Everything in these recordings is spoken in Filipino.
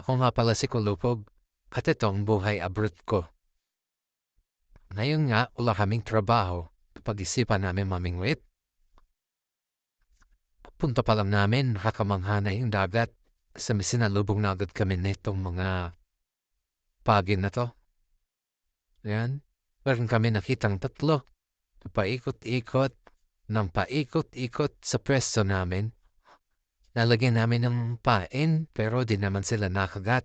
Ako nga pala si Kulupog at ito ang buhay abroad ko. Ngayon nga, wala kaming trabaho. Pag-isipan namin mamingwit. Punta pa lang namin, nakakamangha na yung dagat. Sa sinalubong na agad kami nitong mga pagin na to. Yan. Meron kami nakitang tatlo. Paikot-ikot, nang paikot-ikot sa pwesto namin. Nalagyan namin ng pain, pero di naman sila nakagat.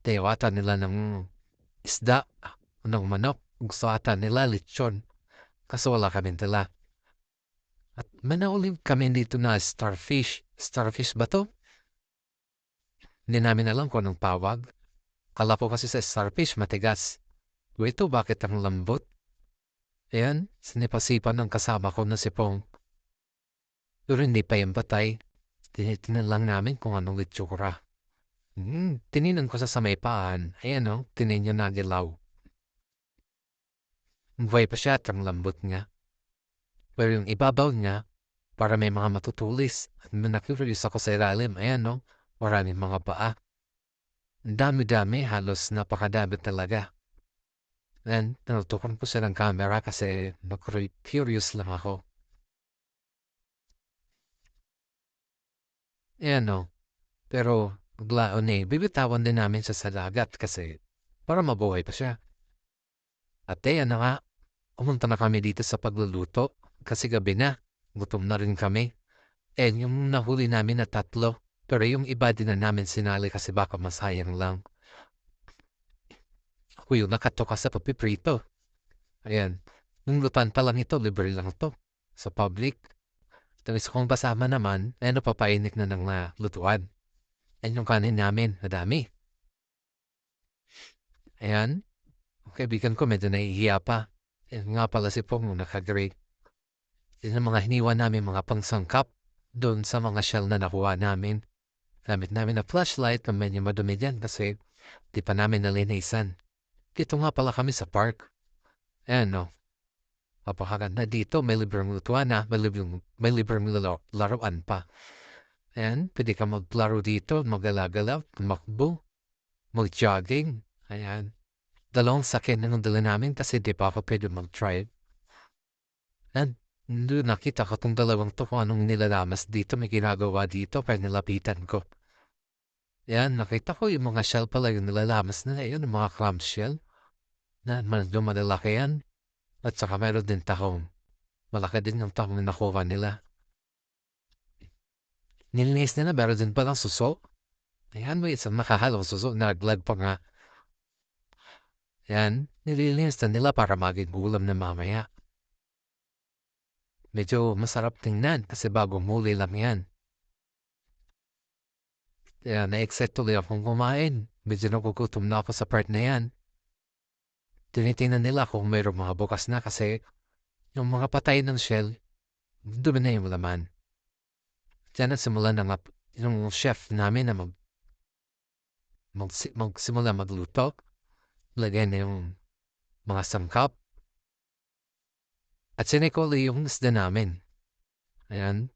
Tewata nila ng isda, ng manok. Gusto ata nila lechon. Kaso wala kami dala. At manaulim kami dito na starfish. Starfish ba to? Hindi namin alam kung anong tawag. Kala ko kasi sa starfish matigas. Ito bakit ang lambot? Ayan, sinipasipan ng kasama ko na si Pong. Pero hindi pa yung patay. Tinitinan lang namin kung anong litsura. Tininan ko sa may paan. Ayan o, tinin na dilaw. Buhay pa siya at ang lambot nga. Pero yung ibabaw niya, para may mga matutulis. At nakurious ako sa ilalim. Ayan o, maraming mga paa. Ang dami-dami, halos napakadami talaga. And tinutukan ko siya ng camera kasi curious lang ako. Ayan o. Pero biglaon bibitawan din namin siya sa dagat kasi para mabuhay pa siya. At ayan na nga, umunta na kami dito sa pagluluto kasi gabi na, gutom na rin kami. And yung nahuli namin na tatlo, pero yung iba din na namin sinali kasi baka masayang lang. Ako yung nakatoka sa papiprito. Ayan, nung lupan pa lang ito, libre lang ito sa public. Tapos kung basama naman, papainit na ng lutuan. And yung kanin namin, madami. Ayan, kaibigan ko medyo nahihiya pa. Yan nga pala si Pong nakagrade. Yan ang mga hiniwa namin mga pangsangkap doon sa mga shell na nakuha namin. Gamit namin na flashlight na medyo madumi dyan kasi di pa namin nalinisan. Dito nga pala kami sa park. Ayan no. Papakaganda dito, may libreng lutuan na, may libreng laruan pa. Ayan, pwede ka maglaro dito, magalagalaw, makbo, mag-jogging. Ayan. Dalawang sakyan na nung dala namin kasi di pa ako pwede mag-drive. And doon nakita ko itong dalawang to kung anong nilalamas dito, may ginagawa dito, kaya nilapitan ko. Yan, nakita ko yung mga shell pala yung nilalamas nila yun, yung mga clamshell. Na malalaki yan. At saka meron din tahong. Malaki din yung tahong na nakuha nila. Nilinis nila, meron din palang suso. Ayan, may isang makahalong suso, naglag pa nga. Yan, nililinis na nila para maging ulam na mamaya. Medyo masarap tingnan kasi bagong huli lang yan. Kaya na-excite tuloy akong kumain. Medyo nagugutom na ako sa part na yan. Tinitingnan nila kung mayroong mga bukas na kasi yung mga patay ng shell, dumi na yung laman. Diyan nagsimula na nga yung chef namin na magsimula magluto. Lagay na yung mga sangkap. At sinikoli yung isda namin. Ayan.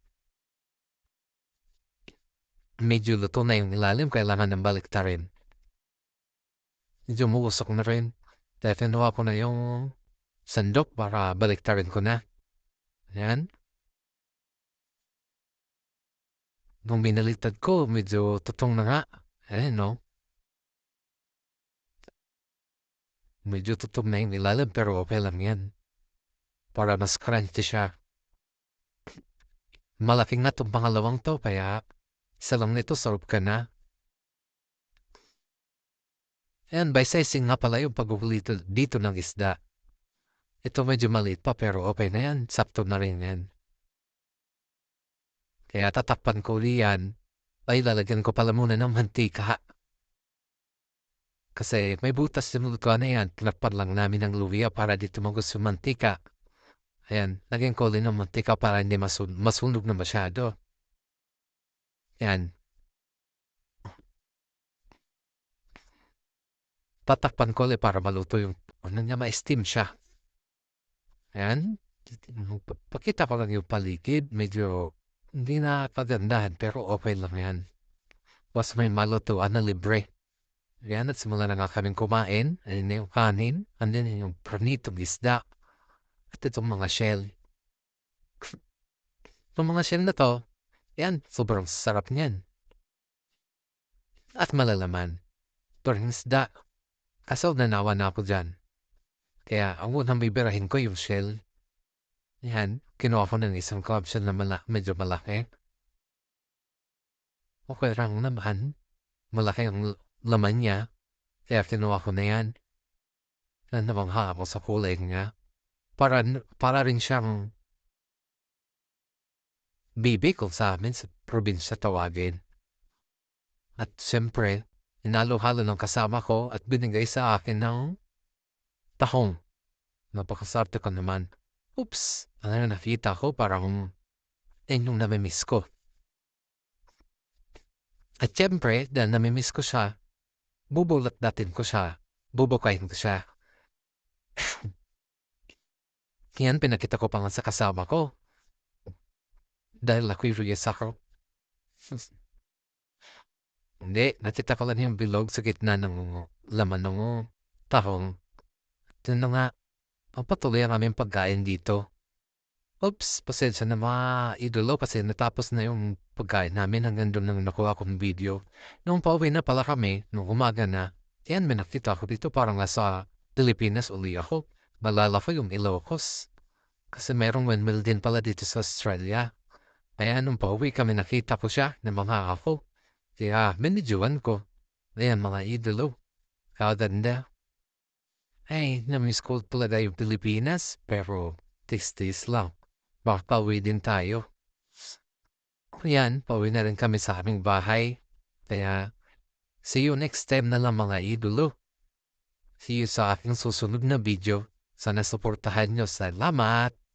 Medyo luto na yung ilalim, kailangan ng baliktarin. Medyo muusok na rin. Dahil tinuha ko na yung sandok para baliktarin ko na. Ayan. Nung binaliktad ko, medyo tutong na nga. Ayan, no? Medyo tutong na yung ilalim, pero okay lang yan. Para mas crunchy siya. Malaking na itong pangalawang to, kaya isa lang nito, sarap ka na. Ayan, by sizing nga pala yung paghuli dito ng isda. Ito medyo maliit pa, pero okay na yan. Sakto na rin yan. Kaya tatakpan ko yan. Ay, lalagyan ko pala muna ng mantika. Kasi may butas yung lutuan na yan. Tinakpan lang namin ng luya para dito magos yung mantika. Ayan, lagyan ko ulit ng mantika para hindi masunog na masyado. Ayan. Tatakpan ko ulit para maluto yung ano niya, ma-steam siya. Ayan. Pakita ko lang yung paligid. Medyo hindi na kagandahan pero okay lang yan. Mas may malutuan na libre. Yan at simula na nga kaming kumain. Ayun na yung kanin. Andun na yung pranitong isda. At itong mga shell. Itong mga shell na to, yan, sobrang sarap niyan. At malalaman. Ito rin isda. Kaso nanawa na ako dyan. Kaya ang unang bibirahin ko yung shell. Yan, kinuha ko ng isang club shell na medyo malaki. Okay lang naman. Malaki ang laman niya. Kaya kinuha ko na yan. Namangha ako sa kulay niya. Para rin siyang bibi kung sa amin sa probinsya tawagin. At siyempre, inalo-halo ng kasama ko at binigay sa akin ng tahong. Napakasarte ko naman. Oops! Ano nakita ko parang yung namimiss ko. At siyempre, dahil namimiss ko siya, bubulat natin ko siya. Bubukayin ko siya. Yan, pinakita ko pa nga sa kasama ko. Dahil na-curious ako. Hindi, nakita ko lang yung bilog sa gitna ng laman ng tahong. Ito na nga, patuloy ang aming pagkain dito. Oops, pasensya na mga idolo kasi natapos na yung pagkain namin hanggang doon nang nakuha kong video. Nung pauwi na pala kami, nung umaga na, yan, may nakita ko dito parang nasa Pilipinas uli ako. Malala ko yung Ilocos. Kasi merong windmill din pala dito sa Australia. Kaya nung pauwi kami nakita ko siya ng mga ako. Kaya minidyoan ko. Ayan mga idolo. Kaganda. Ay, namiss ko talaga yung Pilipinas. Pero tis-tis lang. Baka pauwi din tayo. Yan, pauwi na rin kami sa aming bahay. Kaya, see you next time na lang mga idolo. See you sa aking susunod na video. Sana suportahan nyo. Salamat!